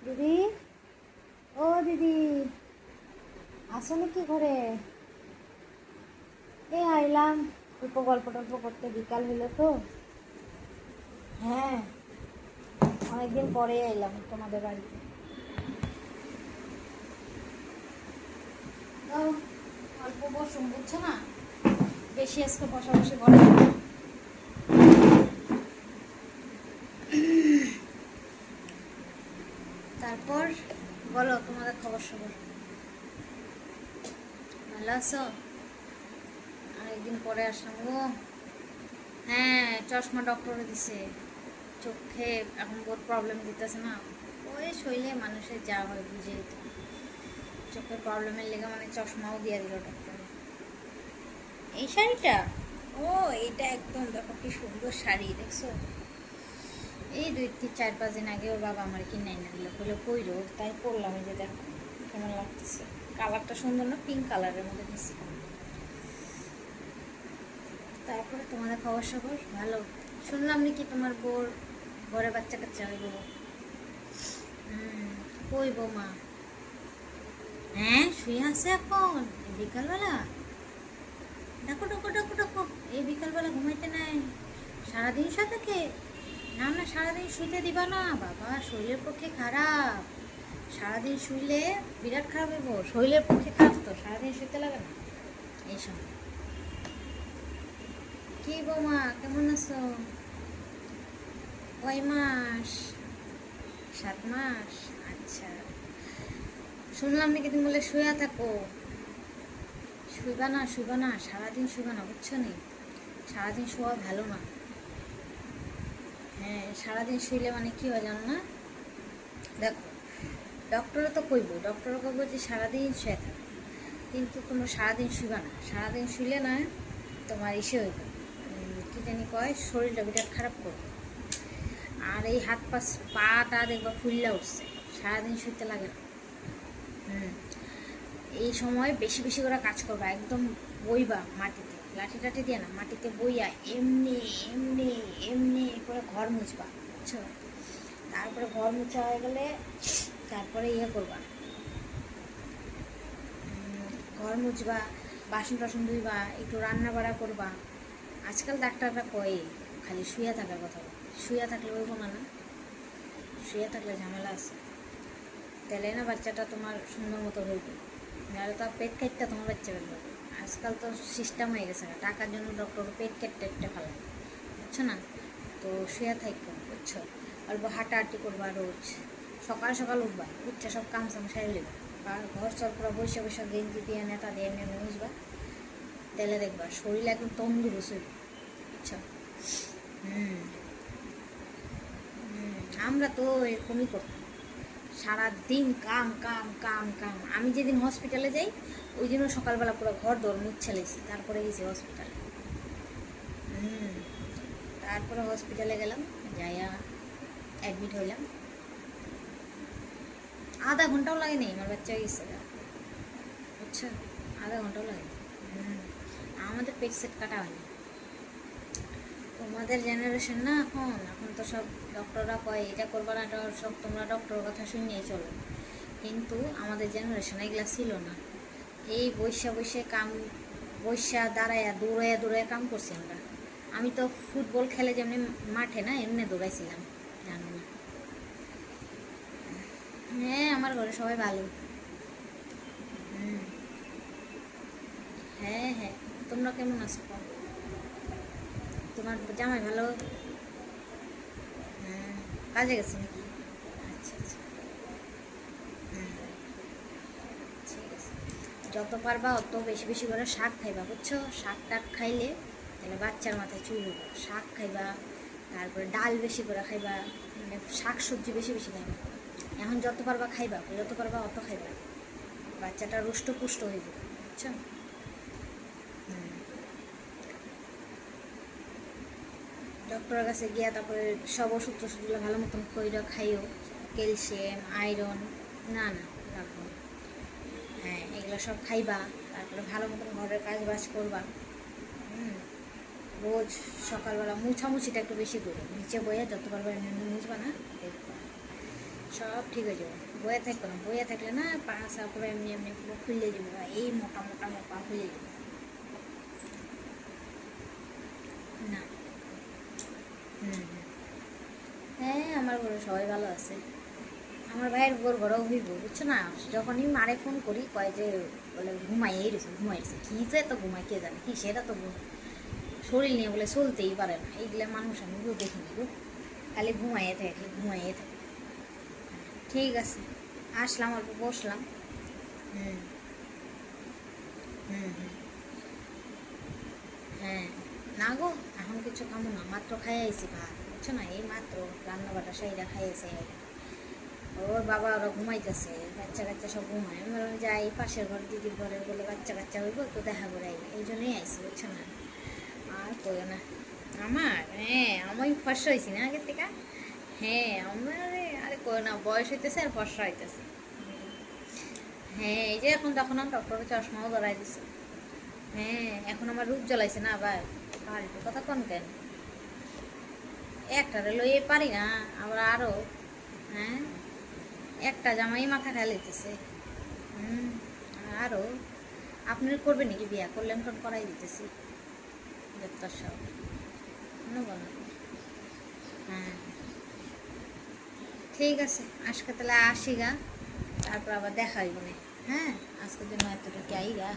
দিদি, ও দিদি, আসো নাকি ঘরে? আইলাম অল্প গল্প টল্প করতে, বিকাল হলো তো। হ্যাঁ, অনেকদিন পরে এলাম তোমাদের বাড়িতে। তো অল্প বসুন, বুঝছো না, বেশি আজকে বসা বসে করে। তারপর বলো তোমাদের খবর সবর, ভালো আছো? অনেকদিন পরে আসলাম গো। হ্যাঁ, চশমা ডক্টরে দিছে। চোখে এখন বহুত প্রবলেম দিতেছে না, ওই শরীরে মানুষের যা হয় বুঝেই তো। চোখের প্রবলেমের লেগে মানে চশমাও দিয়ে দিল ডক্টর। এই শাড়িটা, ও এইটা একদম দেখো কি সুন্দর শাড়ি, দেখছো? এই 2-4-5 দিন আগে ওর বাবা আমার কিনে এনে দিল, বলে কইরো, তাই পরলাম। এই যে দেখো কেমন লাগতেছে, কালারটা সুন্দর না? পিঙ্ক কালারের মধ্যে দিচ্ছি। তারপরে তোমাদের খবর সবর ভালো? শুনলাম নাকি তোমার বোর ঘরে বাচ্চা কাচ্চা হইব। কই বৌমা? হ্যাঁ, শুয়ে আছে এখন বিকালবেলা? ডাকো ডাকো ডাকো ডাকো, এই বিকালবেলা ঘুমাইতে নাই? সারাদিন শুয়ে থাকে? না না, সারাদিন শুইতে দিবা না বাবা, শরীরের পক্ষে খারাপ। সারাদিন শুইলে বিরাট খারাপ হইব, শরীরের পক্ষে খারাপ তো, সারাদিন শুইতে লাগে না এই সময়। কি বৌমা, কেমন আছো? কয় মাস? 7 মাস? আচ্ছা। শুনলাম নাকি তুমি বলে শুয়ে থাকো। শুইবা না, শুইবা না, সারাদিন শুইবা না, বুঝছো নি? সারাদিন শোয়া ভালো না। হ্যাঁ, সারাদিন শুইলে মানে কি হয় জানো না? দেখো, ডক্টরে তো কইব যে সারাদিন শুয়ে থাকো, কিন্তু তোমরা সারাদিন শুইবা না। সারাদিন শুইলে না তোমার ইসে হইব, কি জানি কয়, শরীরটা বিরাট খারাপ করবে। আর এই হাত পাটা দেখবা ফুললা উঠছে, সারাদিন শুইতে লাগে না। এই সময় বেশি বেশি করে কাজ করবা, একদম বইবা মাটিতে, লাঠি টাঠি দিয়ে না, মাটিতে বইয়া এমনি এমনি এমনি করে ঘর মুছবা, বুঝছো? তারপরে ঘর মুছা হয়ে গেলে তারপরে ইয়ে করবা, ঘর মুছবা, বাসন টাসন ধুইবা, একটু রান্না বাড়া করবা। আজকাল ডাক্তাররা কয়ে খালি শুয়ে থাকার কথা, শুয়ে থাকলে ওই না, না শুয়ে থাকলে ঝামেলা আছে। তাহলে না বাচ্চাটা তোমার সুন্দর মতো হইবে, নাহলে তো পেট কাটতে তোমার বাচ্চা বেরবে। আজকাল তো সিস্টেম হয়ে গেছে, টাকার জন্য ডক্টর পেট কেটে একটা ফেলায়, বুঝছো না? তো শুয়ে থাকবো, বুঝছো? অল্প হাঁটাহাঁটি করবা রোজ, সকাল সকাল উঠবা, উঠছে সব কাম সাম সারি নেবা, আর ঘর চর করে বসে বসে গেঞ্জি দিয়ে নেতা দিয়ে এমনি মুছবা, তেলে দেখবা শরীর একদম তন্দুরস্ত হইবে, বুঝছো? আমরা তো এরকমই করতাম, সারাদিন কাম কাম কাম কাম। আমি যেদিন হসপিটালে যাই ওই দিনও সকালবেলা পুরো ঘর দৌড় মুচ্ছে লেছি, তারপরে গেছি হসপিটালে। তারপরে হসপিটালে গেলাম, যাইয়া অ্যাডমিট হইলাম। আধা ঘন্টাও লাগেনি, আমার বাচ্চা গেছে, বুঝছো? আধা ঘন্টাও লাগে। আমাদের পেট সেট কাটা হয়নি। তোমাদের জেনারেশন না, এখন এখন তো সব ডক্টররা কয় এটা করবা না, এটা সব তোমরা ডক্টরের কথা শুনিয়ে চলো, কিন্তু আমাদের জেনারেশন এগুলা ছিল না। এই বৈশা বৈশে কাম, বৈশা দাঁড়াইয়া দৌড়াইয়া দৌড়াইয়া কাম করছি আমরা। আমি তো ফুটবল খেলে যেমনি মাঠে না এমনি দৌড়াইছিলাম, জানো না? হ্যাঁ, আমার ঘরে সবাই ভালো। হ্যাঁ হ্যাঁ, তোমরা কেমন আছো? তোমার জামাই ভালো? হ্যাঁ, কাজে গেছে নাকি? আচ্ছা আচ্ছা, ঠিক আছে। যত পারবা অত বেশি বেশি করে শাক খাইবা, বুঝছো? শাক টাক খাইলে তাহলে বাচ্চার মাথায় চুল হইবা। শাক খাইবা, তারপরে ডাল বেশি করে খাইবা, মানে শাক সবজি বেশি বেশি খাইবা। এখন যত পারবা খাইবা, যত পারবা অত খাইবা, বাচ্চাটা রুষ্টপুষ্ট হইব, বুঝছো? ডক্টরের কাছে গিয়া তারপরে সব ওষুধ টষুধগুলো ভালো মতন কইরা খাইও, ক্যালসিয়াম আয়রন, না না রাখবো, হ্যাঁ এগুলো সব খাইবা। তারপরে ভালো মতন ঘরের কাজ বাজ করবা। রোজ সকালবেলা মুছামুছিটা একটু বেশি করো, নিচে বইয়া যত পারবা মুছবা না, দেখবা সব ঠিক হয়ে যাবে। বয়ে থাকবে না, বয়ে থাকলে না পা সা পুরো এমনি এমনি পুরো খুলে যাবে, এই মোটা মোটা পা খুলে যাবে না। হুম হুম। হ্যাঁ, আমার ঘরে সবাই ভালো আছে। আমার ভাইয়ের বোর ঘরেও হইব, বুঝছো না? যখনই মারে ফোন করি কয় যে বলে ঘুমাইছে কি যে এত ঘুমাই কে জানে কি সেটা তো শরীর নিয়ে বলে চলতেই পারে না। এইগুলা মানুষ আমি দেখিনি গো, খালি ঘুমাইয়ে থাকে। ঠিক আছে, আসলাম, অল্প বসলাম। হুম হুম হুম। হ্যাঁ, না গো, এখন কিছু খামো না, মাত্র খাই আইছি ভাত, বুঝছো না? এই মাত্র রান্না বাটা সেইটা খাইয়েছে। ওর বাবা ওরা ঘুমাইতেছে, বাচ্চা কাচ্চা সব ঘুমায়। আমি বললাম যাই পাশের ঘর দিদির ঘরে বলে বাচ্চা কাচ্চা হইব, একটু দেখা করে আই, এই জন্যই আইসি, বুঝছো না? আর কই না। আমার হ্যাঁ, আমি ফর্সা হয়েছি না আগের থেকে। হ্যাঁ আমার, আরে কই না, বয়স হইতেছে আর ফর্সা হইতেছে। হ্যাঁ, এই যে এখন তখন আমি ডক্টরের চশমাও ধরাই দিছে। হ্যাঁ, এখন আমার রূপ জ্বলাইছে না আবার। ফালতু কথা কোন কেন? একটা লইয়ে পারি না, আবার আরো। হ্যাঁ, একটা জামাই মাথা খাইতেছে। হুম, আরো। আপনি করবেন নাকি বিয়া? করলেন কোন করাই দিতেছি যত সব মনে বলেন। হ্যাঁ, ঠিক আছে, আজকে তাহলে আসি গা, তারপর আবার দেখা হইব না। হ্যাঁ, আজকের জন্য এতটুকু আই গা।